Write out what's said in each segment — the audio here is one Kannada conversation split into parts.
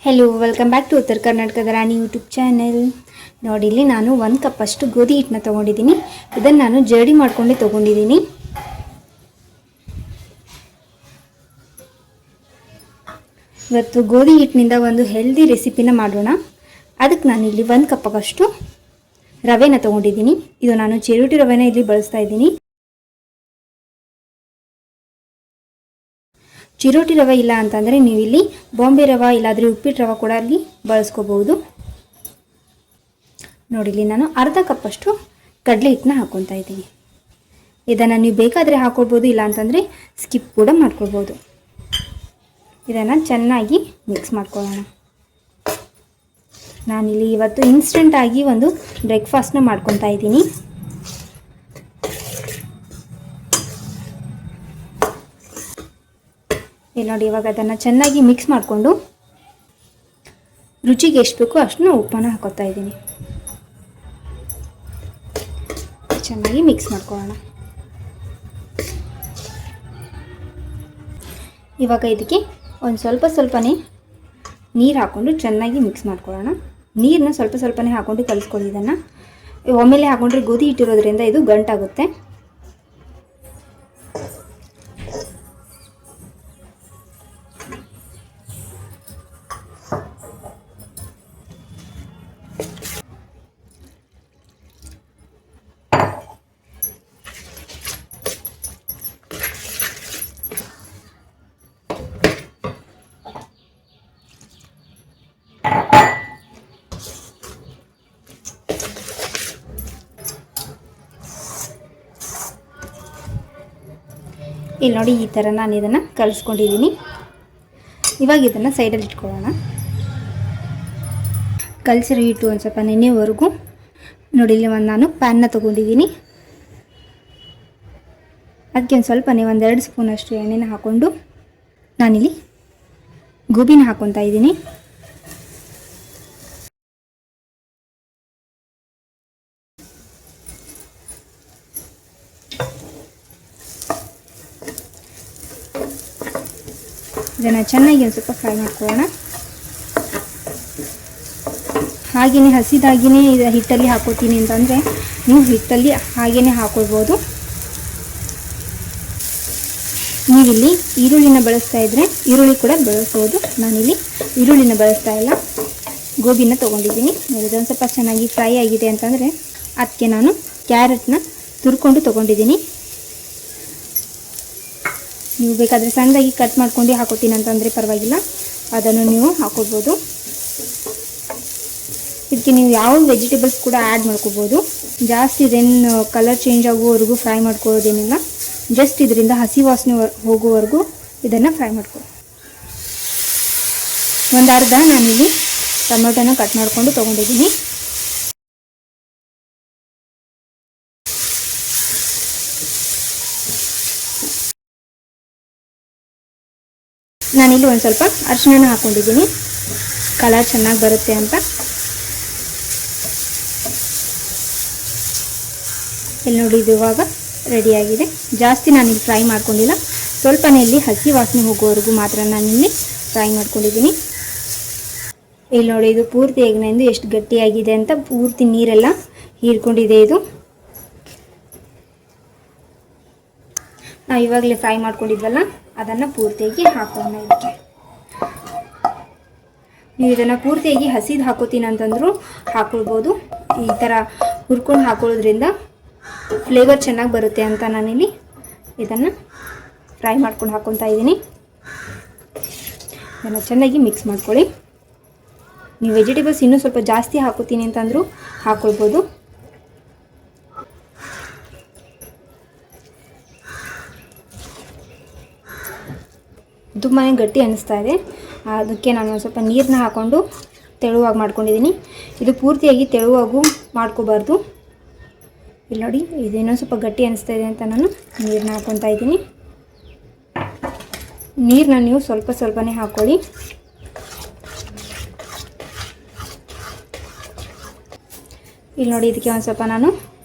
ಹೆಲೋ ವೆಲ್ಕಮ್ ಬ್ಯಾಕ್ ಟು ಉತ್ತರ ಕರ್ನಾಟಕದ ರಾಣಿ ಯೂಟ್ಯೂಬ್ ಚಾನೆಲ್. ನೋಡಿ, ಇಲ್ಲಿ ನಾನು 1 ಕಪ್ ಅಷ್ಟು ಗೋಧಿ ಹಿಟ್ಟನ್ನ ತೊಗೊಂಡಿದ್ದೀನಿ. ಇದನ್ನು ನಾನು ಜರಡಿ ಮಾಡ್ಕೊಂಡೆ ತೊಗೊಂಡಿದ್ದೀನಿ. ಇವತ್ತು ಗೋಧಿ ಹಿಟ್ಟಿನಿಂದ ಒಂದು ಹೆಲ್ದಿ ರೆಸಿಪಿನ ಮಾಡೋಣ. ಅದಕ್ಕೆ ನಾನು ಇಲ್ಲಿ 1 ಕಪ್ ಅಷ್ಟು ರವೆನ ತೊಗೊಂಡಿದ್ದೀನಿ. ಇದು ನಾನು ಚಿರೋಟಿ ರವೆನ ಇಲ್ಲಿ ಬಳಸ್ತಾ ಇದ್ದೀನಿ. ಚಿರೋಟಿ ರವೆ ಇಲ್ಲ ಅಂತಂದರೆ ನೀವು ಇಲ್ಲಿ ಬಾಂಬೆ ರವೆ ಇಲ್ಲಾಂದರೆ ಉಪ್ಪಿಟ್ಟು ರವೆ ಕೂಡ ಅಲ್ಲಿ ಬಳಸ್ಕೋಬಹುದು. ನೋಡಿ, ಇಲ್ಲಿ ನಾನು ಅರ್ಧ ಕಪ್ ಅಷ್ಟು ಕಡಲೆ ಹಿಟ್ಟನ್ನ ಹಾಕ್ಕೊತಾ ಇದ್ದೀನಿ. ಇದನ್ನು ನೀವು ಬೇಕಾದರೆ ಹಾಕ್ಕೊಳ್ಬೋದು, ಇಲ್ಲ ಅಂತಂದರೆ ಸ್ಕಿಪ್ ಕೂಡ ಮಾಡ್ಕೊಳ್ಬೋದು. ಇದನ್ನು ಚೆನ್ನಾಗಿ ಮಿಕ್ಸ್ ಮಾಡ್ಕೊಳ್ಳೋಣ. ನಾನಿಲ್ಲಿ ಇವತ್ತು ಇನ್ಸ್ಟೆಂಟಾಗಿ ಒಂದು ಬ್ರೇಕ್ಫಾಸ್ಟ್ನ ಮಾಡ್ಕೊತಾ ಇದ್ದೀನಿ. ಇಲ್ಲಿ ನೋಡಿ, ಇವಾಗ ಅದನ್ನು ಚೆನ್ನಾಗಿ ಮಿಕ್ಸ್ ಮಾಡಿಕೊಂಡು ರುಚಿಗೆ ಎಷ್ಟು ಬೇಕೋ ಅಷ್ಟನ್ನು ಉಪ್ಪನ್ನು ಹಾಕೋತಾ ಇದ್ದೀನಿ. ಚೆನ್ನಾಗಿ ಮಿಕ್ಸ್ ಮಾಡ್ಕೊಳ್ಳೋಣ. ಇವಾಗ ಇದಕ್ಕೆ ಒಂದು ಸ್ವಲ್ಪನೇ ನೀರು ಹಾಕ್ಕೊಂಡು ಚೆನ್ನಾಗಿ ಮಿಕ್ಸ್ ಮಾಡ್ಕೊಳ್ಳೋಣ. ನೀರನ್ನ ಸ್ವಲ್ಪನೇ ಹಾಕ್ಕೊಂಡು ಕಲಿಸ್ಕೊಳ್ಳಿ. ಇದನ್ನು ಒಮ್ಮೆಲೆ ಹಾಕೊಂಡ್ರೆ ಗೋಧಿ ಹಿಟ್ಟಿರೋದ್ರಿಂದ ಇದು ಗಂಟಾಗುತ್ತೆ. ಇಲ್ಲಿ ನೋಡಿ, ಈ ಥರ ನಾನು ಇದನ್ನು ಕಲಿಸ್ಕೊಂಡಿದ್ದೀನಿ. ಇವಾಗ ಇದನ್ನು ಸೈಡಲ್ಲಿ ಇಟ್ಕೊಳ್ಳೋಣ. ಕಲಸಿರೋ ಹಿಟ್ಟು ಒಂದು ಸ್ವಲ್ಪ ನೆನೆಯವರೆಗೂ ನೋಡಿ, ಇಲ್ಲಿ ನಾನು ಪ್ಯಾನ್ನ ತೊಗೊಂಡಿದ್ದೀನಿ. ಅದಕ್ಕೆ ಒಂದು ಒಂದು 2 ಸ್ಪೂನಷ್ಟು ಎಣ್ಣೆನ ಹಾಕ್ಕೊಂಡು ನಾನಿಲ್ಲಿ ಗೋಬಿನ ಹಾಕ್ಕೊತಾ ಇದ್ದೀನಿ. ಇದನ್ನು ಚೆನ್ನಾಗಿ ಒಂದು ಸ್ವಲ್ಪ ಫ್ರೈ ಮಾಡ್ಕೊಳ್ಳೋಣ. ಹಾಗೆಯೇ ಹಸಿದಾಗಿಯೇ ಇದು ಹಿಟ್ಟಲ್ಲಿ ಹಾಕೋತೀನಿ ಅಂತಂದರೆ ನೀವು ಹಿಟ್ಟಲ್ಲಿ ಹಾಗೆಯೇ ಹಾಕೊಳ್ಬೋದು. ನೀವಿಲ್ಲಿ ಈರುಳ್ಳಿನ ಬಳಸ್ತಾ ಇದ್ದರೆ ಈರುಳ್ಳಿ ಕೂಡ ಬಳಸ್ಬೋದು. ನಾನಿಲ್ಲಿ ಈರುಳ್ಳಿನ ಬಳಸ್ತಾ ಇಲ್ಲ, ಗೋಬಿನ ತೊಗೊಂಡಿದ್ದೀನಿ. ಇದೊಂದು ಸ್ವಲ್ಪ ಚೆನ್ನಾಗಿ ಫ್ರೈ ಆಗಿದೆ ಅಂತಂದರೆ ಅದಕ್ಕೆ ನಾನು ಕ್ಯಾರೆಟ್ನ ತುರ್ಕೊಂಡು ತೊಗೊಂಡಿದ್ದೀನಿ. ನೀವು ಬೇಕಾದರೆ ಸಣ್ಣದಾಗಿ ಕಟ್ ಮಾಡ್ಕೊಂಡು ಹಾಕೋತೀನಿ ಅಂತಂದರೆ ಪರವಾಗಿಲ್ಲ, ಅದನ್ನು ನೀವು ಹಾಕೋಬೋದು. ಇದಕ್ಕೆ ನೀವು ಯಾವ ವೆಜಿಟೇಬಲ್ಸ್ ಕೂಡ ಆ್ಯಡ್ ಮಾಡ್ಕೋಬೋದು. ಜಾಸ್ತಿ ಇದೇನು ಕಲರ್ ಚೇಂಜ್ ಆಗುವವರೆಗೂ ಫ್ರೈ ಮಾಡ್ಕೊಳ್ಳೋದೇನಿಲ್ಲ. ಜಸ್ಟ್ ಇದರಿಂದ ಹಸಿ ವಾಸನೆ ಹೋಗುವವರೆಗೂ ಇದನ್ನು ಫ್ರೈ ಮಾಡ್ಕೊಳ್ಳಿ. ಒಂದು ಅರ್ಧ ನಾನಿಲ್ಲಿ ಟೊಮೆಟೊನ ಕಟ್ ಮಾಡಿಕೊಂಡು ತೊಗೊಂಡಿದ್ದೀನಿ. ನಾನಿಲ್ಲಿ ಒಂದು ಸ್ವಲ್ಪ ಅರಿಶಿನ ಹಾಕ್ಕೊಂಡಿದ್ದೀನಿ, ಕಲರ್ ಚೆನ್ನಾಗಿ ಬರುತ್ತೆ ಅಂತ. ಇಲ್ಲಿ ನೋಡಿ, ಇದು ಇವಾಗ ರೆಡಿಯಾಗಿದೆ. ಜಾಸ್ತಿ ನಾನಿಲ್ಲಿ ಫ್ರೈ ಮಾಡ್ಕೊಂಡಿಲ್ಲ, ಸ್ವಲ್ಪನೇ ಇಲ್ಲಿ ಹಸಿ ವಾಸನೆ ಹೋಗೋವರೆಗೂ ಮಾತ್ರ ನಾನಿಲ್ಲಿ ಫ್ರೈ ಮಾಡ್ಕೊಂಡಿದ್ದೀನಿ. ಇಲ್ಲಿ ನೋಡಿ, ಇದು ಪೂರ್ತಿ ಎಗ್ನೆಂದು ಎಷ್ಟು ಗಟ್ಟಿಯಾಗಿದೆ ಅಂತ ಪೂರ್ತಿ ನೀರೆಲ್ಲ ಹೀರ್ಕೊಂಡಿದೆ. ಇದು ನಾವು ಇವಾಗಲೇ ಫ್ರೈ ಮಾಡ್ಕೊಂಡಿದ್ವಲ್ಲ, ಅದನ್ನು ಪೂರ್ತಿಯಾಗಿ ಹಾಕೋಣ. ಇದಕ್ಕೆ ನೀವು ಇದನ್ನು ಪೂರ್ತಿಯಾಗಿ ಹಸಿದು ಹಾಕೋತೀನಿ ಅಂತಂದರೂ ಹಾಕೊಳ್ಬೋದು. ಈ ಥರ ಹುರ್ಕೊಂಡು ಹಾಕೊಳ್ಳೋದ್ರಿಂದ ಫ್ಲೇವರ್ ಚೆನ್ನಾಗಿ ಬರುತ್ತೆ ಅಂತ ನಾನಿಲ್ಲಿ ಇದನ್ನು ಫ್ರೈ ಮಾಡ್ಕೊಂಡು ಹಾಕ್ಕೊತಾ ಇದ್ದೀನಿ. ಇದನ್ನು ಚೆನ್ನಾಗಿ ಮಿಕ್ಸ್ ಮಾಡ್ಕೊಳ್ಳಿ. ನೀವು ವೆಜಿಟೇಬಲ್ಸ್ ಇನ್ನೂ ಸ್ವಲ್ಪ ಜಾಸ್ತಿ ಹಾಕೋತೀನಿ ಅಂತಂದರೂ ಹಾಕ್ಕೊಳ್ಬೋದು. ತುಂಬಾ ಗಟ್ಟಿ ಅನ್ನಿಸ್ತಾ ಇದೆ, ಅದಕ್ಕೆ ನಾನು ಒಂದು ಸ್ವಲ್ಪ ನೀರನ್ನ ಹಾಕ್ಕೊಂಡು ತೆಳುವಾಗಿ ಮಾಡ್ಕೊಂಡಿದ್ದೀನಿ. ಇದು ಪೂರ್ತಿಯಾಗಿ ತೆಳುವಾಗೂ ಮಾಡ್ಕೋಬಾರ್ದು. ಇಲ್ಲಿ ನೋಡಿ, ಇದೇನೋ ಸ್ವಲ್ಪ ಗಟ್ಟಿ ಅನ್ನಿಸ್ತಾ ಇದೆ ಅಂತ ನಾನು ನೀರನ್ನ ಹಾಕ್ಕೊತಾ ಇದ್ದೀನಿ. ನೀರನ್ನ ನೀವು ಸ್ವಲ್ಪನೇ ಹಾಕ್ಕೊಳ್ಳಿ. ಇಲ್ಲಿ ನೋಡಿ, ಇದಕ್ಕೆ ಒಂದು ಸ್ವಲ್ಪ ನಾನು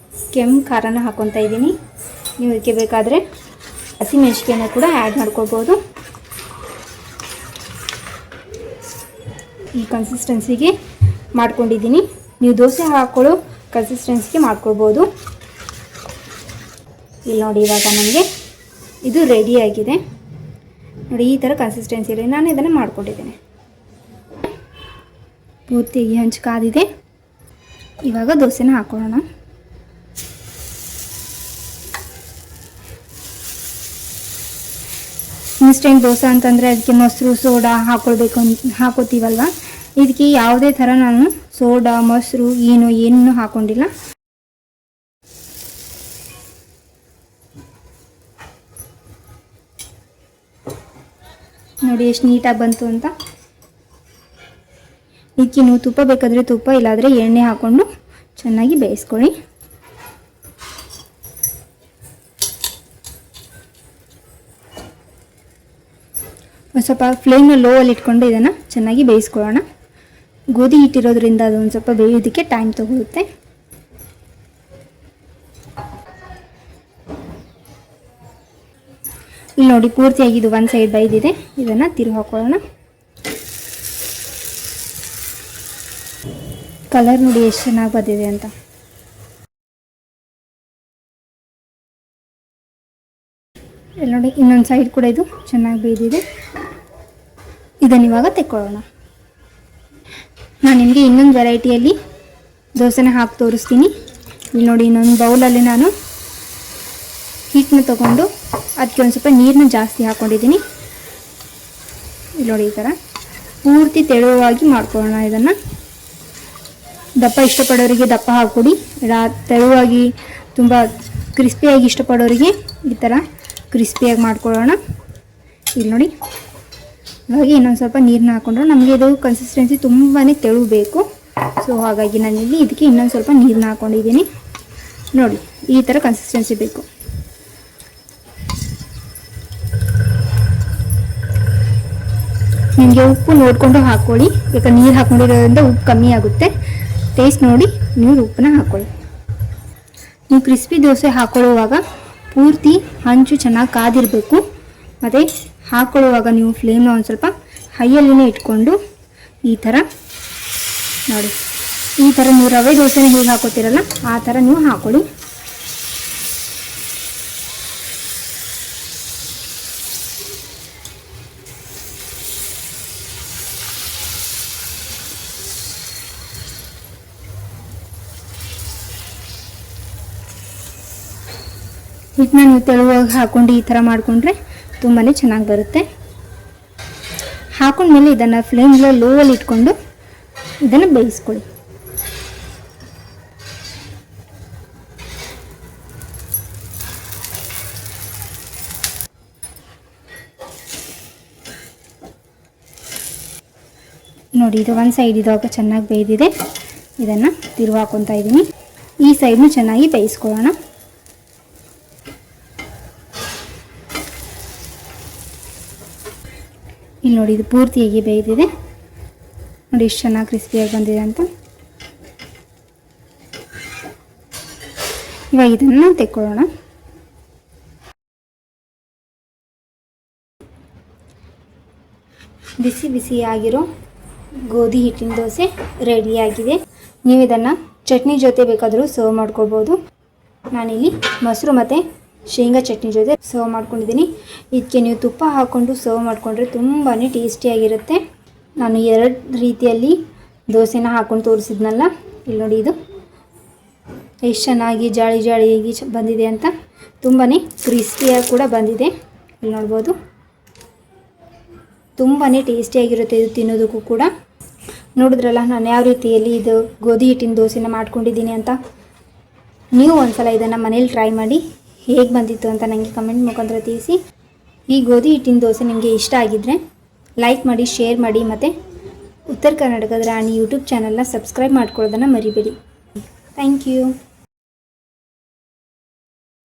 ಕೆಂಪು ಖಾರನ ಹಾಕ್ಕೊತಾ ಇದ್ದೀನಿ. ನೀವು ಇದಕ್ಕೆ ಬೇಕಾದರೆ ಹಸಿಮೆಣಸಿನಕಾಯಿನ ಕೂಡ ಆ್ಯಡ್ ಮಾಡ್ಕೊಳ್ಬೋದು. ಈ ಕನ್ಸಿಸ್ಟೆನ್ಸಿಗೆ ಮಾಡ್ಕೊಂಡಿದ್ದೀನಿ. ನೀವು ದೋಸೆ ಹಾಕ್ಕೊಳ್ಳೋ ಕನ್ಸಿಸ್ಟೆನ್ಸಿಗೆ ಮಾಡ್ಕೊಳ್ಬೋದು. ಇಲ್ಲಿ ನೋಡಿ, ಇವಾಗ ನನಗೆ ಇದು ರೆಡಿಯಾಗಿದೆ ನೋಡಿ. ಈ ಥರ ಕನ್ಸಿಸ್ಟೆನ್ಸಿಯಲ್ಲಿ ನಾನು ಇದನ್ನು ಮಾಡ್ಕೊಂಡಿದ್ದೇನೆ. ಪೂರ್ತಿಯಾಗಿ ಹಂಚು ಕಾದಿದೆ. ಇವಾಗ ದೋಸೆನ ಹಾಕೊಳ್ಳೋಣ. ಇನ್ಸ್ಟೆಂಟ್ ದೋಸೆ ಅಂತಂದರೆ ಅದಕ್ಕೆ ಮೊಸರು ಸೋಡಾ ಹಾಕೋತೀವಲ್ವ. ಇದಕ್ಕೆ ಯಾವುದೇ ಥರ ನಾನು ಸೋಡಾ ಮೊಸರು ಏನೂ ಹಾಕೊಂಡಿಲ್ಲ. ನೋಡಿ ಎಷ್ಟು ನೀಟಾಗಿ ಬಂತು ಅಂತ. ಇದಕ್ಕೆ ನೀವು ತುಪ್ಪ ಬೇಕಾದರೆ ತುಪ್ಪ, ಇಲ್ಲಾದರೆ ಎಣ್ಣೆ ಹಾಕ್ಕೊಂಡು ಚೆನ್ನಾಗಿ ಬೇಯಿಸ್ಕೊಳ್ಳಿ. ಒಂದು ಸ್ವಲ್ಪ ಫ್ಲೇಮ್ನ ಲೋ ಅಲ್ಲಿ ಇಟ್ಕೊಂಡು ಇದನ್ನು ಚೆನ್ನಾಗಿ ಬೇಯಿಸ್ಕೊಳ್ಳೋಣ. ಗೋಧಿ ಹಿಟ್ಟಿರೋದ್ರಿಂದ ಅದು ಒಂದು ಸ್ವಲ್ಪ ಬೇಯೋದಕ್ಕೆ ಟೈಮ್ ತಗೊಳುತ್ತೆ. ಇಲ್ಲಿ ನೋಡಿ, ಪೂರ್ತಿಯಾಗಿ ಇದು ಒಂದು ಸೈಡ್ ಬೇಯ್ದಿದೆ. ಇದನ್ನು ತಿರುಗಿ ಹಾಕೊಳ್ಳೋಣ. ಕಲರ್ ನೋಡಿ ಎಷ್ಟು ಚೆನ್ನಾಗಿ ಬಂದಿದೆ ಅಂತ. ಇಲ್ಲಿ ನೋಡಿ, ಇನ್ನೊಂದು ಸೈಡ್ ಕೂಡ ಇದು ಚೆನ್ನಾಗಿ ಬೇಯ್ದಿದೆ. ಇದನ್ನು ಇವಾಗ ತೆಕ್ಕೊಳ್ಳೋಣ. ನಾನು ನಿಮಗೆ ಇನ್ನೊಂದು ವೆರೈಟಿಯಲ್ಲಿ ದೋಸೆನ ಹಾಕಿ ತೋರಿಸ್ತೀನಿ. ಇಲ್ಲಿ ನೋಡಿ, ಇನ್ನೊಂದು ಬೌಲಲ್ಲಿ ನಾನು ಹಿಟ್ಟನ್ನ ತೊಗೊಂಡು ಅದಕ್ಕೆ ಒಂದು ಸ್ವಲ್ಪ ನೀರನ್ನ ಜಾಸ್ತಿ ಹಾಕ್ಕೊಂಡಿದ್ದೀನಿ. ಇಲ್ಲಿ ನೋಡಿ, ಈ ಥರ ಪೂರ್ತಿ ತೆಳುವಾಗಿ ಮಾಡ್ಕೊಳ್ಳೋಣ. ಇದನ್ನು ದಪ್ಪ ಇಷ್ಟಪಡೋರಿಗೆ ದಪ್ಪ ಹಾಕ್ಕೊಡಿ, ತೆಳುವಾಗಿ ತುಂಬ ಕ್ರಿಸ್ಪಿಯಾಗಿ ಇಷ್ಟಪಡೋರಿಗೆ ಈ ಥರ ಕ್ರಿಸ್ಪಿಯಾಗಿ ಮಾಡ್ಕೊಳ್ಳೋಣ. ಇಲ್ಲಿ ನೋಡಿ, ಇವಾಗ ಇನ್ನೊಂದು ಸ್ವಲ್ಪ ನೀರನ್ನ ಹಾಕ್ಕೊಂಡ್ರೆ ನಮಗೆ ಇದು ಕನ್ಸಿಸ್ಟೆನ್ಸಿ ತುಂಬಾ ತೆಳು ಬೇಕು. ಸೊ ಹಾಗಾಗಿ ನಾನಿಲ್ಲಿ ಇದಕ್ಕೆ ಇನ್ನೊಂದು ಸ್ವಲ್ಪ ನೀರನ್ನ ಹಾಕ್ಕೊಂಡಿದ್ದೀನಿ. ನೋಡಿ, ಈ ಥರ ಕನ್ಸಿಸ್ಟೆನ್ಸಿ ಬೇಕು. ನಿಮಗೆ ಉಪ್ಪು ನೋಡಿಕೊಂಡು ಹಾಕ್ಕೊಳ್ಳಿ. ಯಾಕಂದ್ರೆ ನೀರು ಹಾಕ್ಕೊಂಡಿರೋದ್ರಿಂದ ಉಪ್ಪು ಕಮ್ಮಿ ಆಗುತ್ತೆ. ಟೇಸ್ಟ್ ನೋಡಿ ನೀವು ಉಪ್ಪನ್ನ ಹಾಕ್ಕೊಳ್ಳಿ. ನೀವು ಕ್ರಿಸ್ಪಿ ದೋಸೆ ಹಾಕ್ಕೊಳ್ಳುವಾಗ ಪೂರ್ತಿ ಹಂಚು ಚೆನ್ನಾಗಿ ಕಾದಿರಬೇಕು. ಮತ್ತು ಹಾಕ್ಕೊಳ್ಳುವಾಗ ನೀವು ಫ್ಲೇಮ್ನ ಒಂದು ಸ್ವಲ್ಪ ಹೈಯಲ್ಲಿನೇ ಇಟ್ಕೊಂಡು ಈ ಥರ ನೋಡಿ, ಈ ಥರ ನೀವು ರವೆ ದೋಸೆನ ಹೇಗೆ ಹಾಕೋತೀರಲ್ಲ ಆ ಥರ ನೀವು ಹಾಕ್ಕೊಳ್ಳಿ. ಹಿಟ್ಟನ್ನ ನೀವು ತೆಳುವಾಗಿ ಹಾಕ್ಕೊಂಡು ಈ ಥರ ಮಾಡಿಕೊಂಡ್ರೆ ತುಂಬಾ ಚೆನ್ನಾಗಿ ಬರುತ್ತೆ. ಹಾಕೊಂಡ್ಮೇಲೆ ಇದನ್ನು ಫ್ಲೇಮ್ನ ಲೋವಲ್ಲಿ ಇಟ್ಕೊಂಡು ಇದನ್ನು ಬೇಯಿಸ್ಕೊಳ್ಳಿ. ನೋಡಿ, ಇದು ಒಂದು ಸೈಡ್ ಇದಾಗ ಚೆನ್ನಾಗಿ ಬೇಯ್ದಿದೆ. ಇದನ್ನು ತಿರುವು ಹಾಕೊತಾ ಇದ್ದೀನಿ. ಈ ಸೈಡ್ನು ಚೆನ್ನಾಗಿ ಬೇಯಿಸ್ಕೊಳ್ಳೋಣ. ಇಲ್ಲಿ ನೋಡಿ, ಇದು ಪೂರ್ತಿಯಾಗಿ ಬೇಯ್ದಿದೆ. ನೋಡಿ ಎಷ್ಟು ಚೆನ್ನಾಗಿ ಕ್ರಿಸ್ಪಿಯಾಗಿ ಬಂದಿದೆ ಅಂತ. ಇವಾಗ ಇದನ್ನು ತೆಕ್ಕೊಳ್ಳೋಣ. ಬಿಸಿ ಬಿಸಿಯಾಗಿರೋ ಗೋಧಿ ಹಿಟ್ಟಿನ ದೋಸೆ ರೆಡಿಯಾಗಿದೆ. ನೀವು ಇದನ್ನು ಚಟ್ನಿ ಜೊತೆ ಬೇಕಾದರೂ ಸರ್ವ್ ಮಾಡ್ಕೊಳ್ಬೋದು. ನಾನಿಲ್ಲಿ ಮೊಸರು ಮತ್ತು ಶೇಂಗಾ ಚಟ್ನಿ ಜೊತೆ ಸರ್ವ್ ಮಾಡ್ಕೊಂಡಿದ್ದೀನಿ. ಇದಕ್ಕೆ ನೀವು ತುಪ್ಪ ಹಾಕ್ಕೊಂಡು ಸರ್ವ್ ಮಾಡಿಕೊಂಡ್ರೆ ತುಂಬಾ ಟೇಸ್ಟಿಯಾಗಿರುತ್ತೆ. ನಾನು 2 ರೀತಿಯಲ್ಲಿ ದೋಸೆನ ಹಾಕ್ಕೊಂಡು ತೋರಿಸಿದ್ನಲ್ಲ. ಇಲ್ಲಿ ನೋಡಿ, ಇದು ಎಷ್ಟು ಚೆನ್ನಾಗಿ ಜಾಳಿಯಾಗಿ ಬಂದಿದೆ ಅಂತ. ತುಂಬಾ ಕ್ರಿಸ್ಪಿಯಾಗಿ ಕೂಡ ಬಂದಿದೆ. ಇಲ್ಲಿ ನೋಡ್ಬೋದು, ತುಂಬಾ ಟೇಸ್ಟಿಯಾಗಿರುತ್ತೆ ಇದು ತಿನ್ನೋದಕ್ಕೂ ಕೂಡ. ನೋಡಿದ್ರಲ್ಲ ನಾನು ಯಾವ ರೀತಿಯಲ್ಲಿ ಇದು ಗೋಧಿ ಹಿಟ್ಟಿನ ದೋಸೆನ ಮಾಡ್ಕೊಂಡಿದ್ದೀನಿ ಅಂತ. ನೀವು ಒಂದ್ಸಲ ಇದನ್ನು ಮನೇಲಿ ಟ್ರೈ ಮಾಡಿ ಹೇಗೆ ಬಂದಿತ್ತು ಅಂತ ನನಗೆ ಕಮೆಂಟ್ ಮುಖಾಂತರ ತಿಳಿಸಿ. ಈ ಗೋಧಿ ಹಿಟ್ಟಿನ ದೋಸೆ ನಿಮಗೆ ಇಷ್ಟ ಆಗಿದ್ದರೆ ಲೈಕ್ ಮಾಡಿ, ಶೇರ್ ಮಾಡಿ, ಮತ್ತು ಉತ್ತರ ಕರ್ನಾಟಕದ ರಾಣಿ ಯೂಟ್ಯೂಬ್ ಚಾನಲ್ನ ಸಬ್ಸ್ಕ್ರೈಬ್ ಮಾಡ್ಕೊಳ್ಳೋದನ್ನು ಮರಿಬೇಡಿ. Thank you.